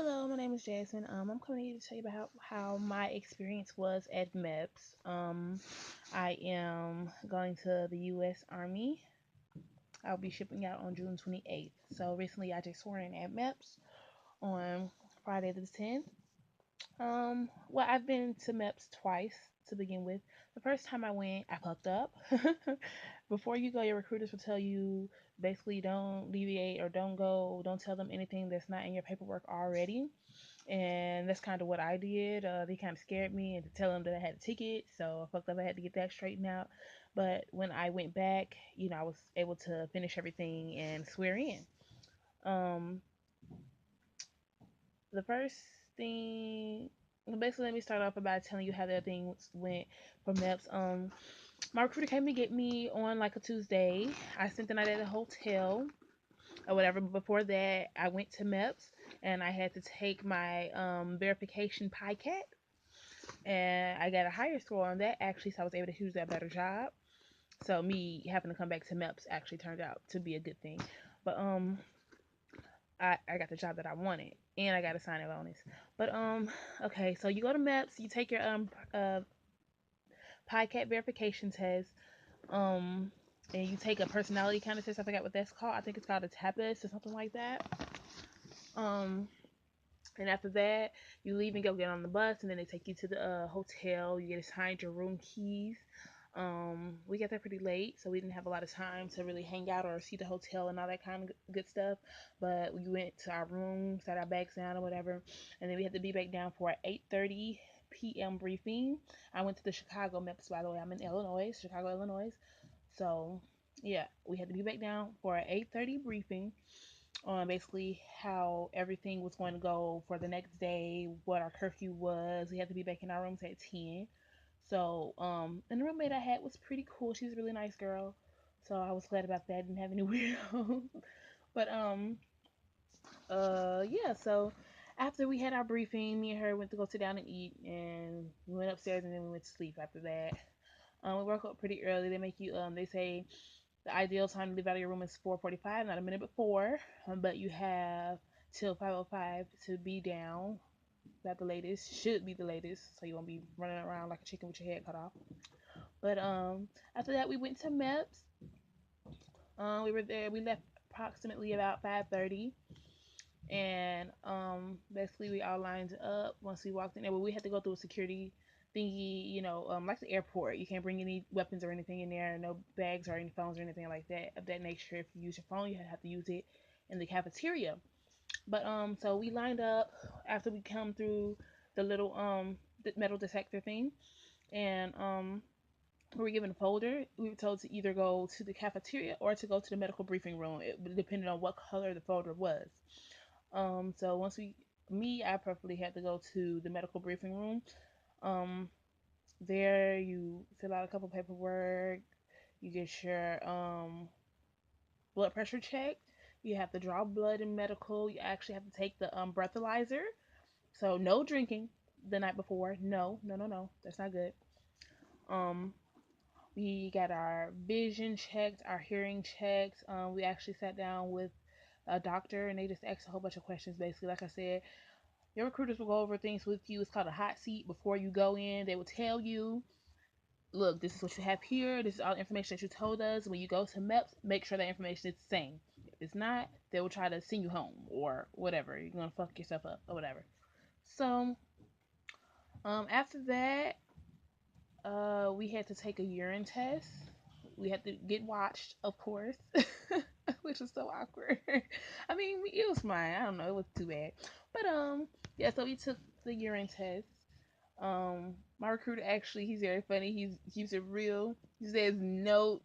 Hello, my name is Jasmine. I'm coming here to tell you about how my experience was at meps. I am going to the U.S. Army. I'll be shipping out on June 28th. So recently, I just swore in at meps on Friday the 10th. Well, I've been to meps twice to begin with. The first time I went, I fucked up. Before you go, your recruiters will tell you basically don't deviate or don't tell them anything that's not in your paperwork already, and that's kind of what I did. They kind of scared me and to tell them that I had a ticket, so I fucked up. I had to get that straightened out. But when I went back, I was able to finish everything and swear in. Um, the first thing, basically, let me start off by telling you how that thing went for MEPS. My recruiter came to get me on like a Tuesday. I spent the night at a hotel or whatever. But before that, I went to MEPS and I had to take my verification PICAT, and I got a higher score on that actually, so I was able to choose that better job. So me having to come back to MEPS actually turned out to be a good thing. But I got the job that I wanted, and I got a signing bonus. But okay, so you go to MEPS, you take your PICAT verification test, um and you take a personality kind of test. I forgot what that's called. I think it's called a TAPAS or something like that. Um, And after that, you leave and go get on the bus, and then they take you to the hotel. You get assigned your room keys. We got there pretty late, so we didn't have a lot of time to really hang out or see the hotel and all that kind of good stuff. But we went to our room, set our bags down or whatever, and then we had to be back down for an 8:30 p.m. briefing. I went to the Chicago MEPS, by the way. I'm in Illinois, Chicago, Illinois. So yeah, we had to be back down for an 8:30 briefing on basically how everything was going to go for the next day, what our curfew was. We had to be back in our rooms at 10. So, and the roommate I had was pretty cool. She's a really nice girl. So I was glad about that. Didn't have any weirdos. But yeah. So after we had our briefing, me and her went to go sit down and eat, and we went upstairs, and then we went to sleep after that. We woke up pretty early. They make you they say the ideal time to leave out of your room is 4:45, not a minute before, but you have till 5:05 to be down. That the latest should be the latest, so you won't be running around like a chicken with your head cut off. But after that, we went to MEPS. We were there. We left approximately about 5:30, and basically we all lined up once we walked in there. But we had to go through a security thingy, like the airport. You can't bring any weapons or anything in there, no bags or any phones or anything like that of that nature. If you use your phone, you have to use it in the cafeteria. But so we lined up after we come through the little the metal detector thing, and we were given a folder. We were told to either go to the cafeteria or to go to the medical briefing room. It depended on what color the folder was. So I preferably had to go to the medical briefing room. Um, there you fill out a couple paperwork. You get your blood pressure checked. You have to draw blood in medical. You actually have to take the breathalyzer. So no drinking the night before. No, no, no, no. That's not good. Um, we got our vision checked, our hearing checked. We actually sat down with a doctor and they just asked a whole bunch of questions. Basically, like I said, your recruiters will go over things with you. It's called a hot seat. Before you go in, they will tell you, look, this is what you have here. This is all the information that you told us. When you go to MEPS, make sure that information is the same. If it's not, they will try to send you home or whatever. You're gonna fuck yourself up or whatever. So, after that, we had to take a urine test. We had to get watched, of course, which was so awkward. I mean, it was fine. I don't know, it was too bad. But yeah. So we took the urine test. My recruiter actually, he's very funny. He keeps it real. He says no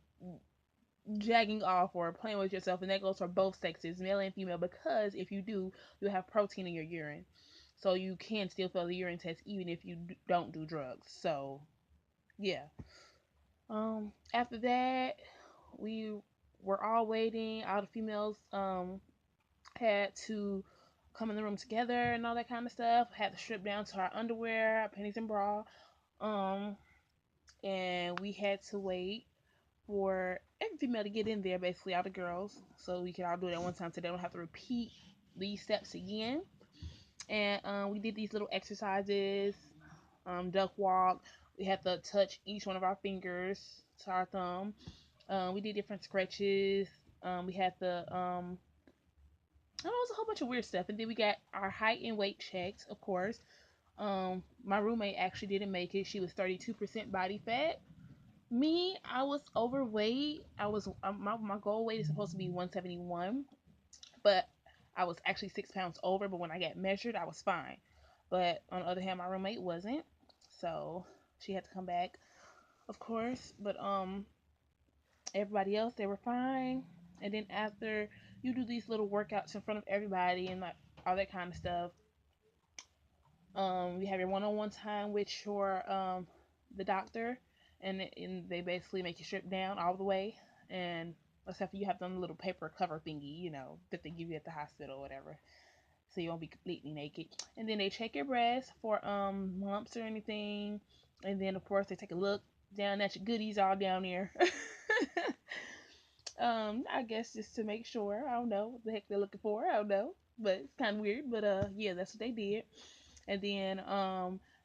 jagging off or playing with yourself, and that goes for both sexes, male and female. Because if you do, you have protein in your urine, so you can still fail the urine test even if you don't do drugs. So yeah. After that, we were all waiting. All the females had to come in the room together and all that kind of stuff. Had to strip down to our underwear, our panties and bra. Um, and we had to wait for every female to get in there, basically all the girls, so we could all do it at one time, so they don't have to repeat these steps again. And we did these little exercises, duck walk. We had to touch each one of our fingers to our thumb. We did different stretches. We had the I don't know, it was a whole bunch of weird stuff. And then we got our height and weight checked, of course. My roommate actually didn't make it. She was 32% body fat. Me, I was overweight. I was my goal weight is supposed to be 171, but I was actually 6 pounds over. But when I got measured, I was fine. But on the other hand, my roommate wasn't, so she had to come back, of course. But everybody else, they were fine. And then after you do these little workouts in front of everybody and like all that kind of stuff, you have your one-on-one time with your the doctor, and they basically make you strip down all the way, and except for you have them little paper cover thingy, that they give you at the hospital or whatever, so you won't be completely naked. And then they check your breast for lumps or anything, and then of course they take a look down at your goodies all down there. I guess just to make sure. I don't know what the heck they're looking for. I don't know, but it's kind of weird. But yeah, that's what they did. And then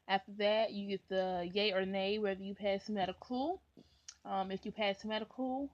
after that, you get the yay or nay whether you pass medical. If you pass medical,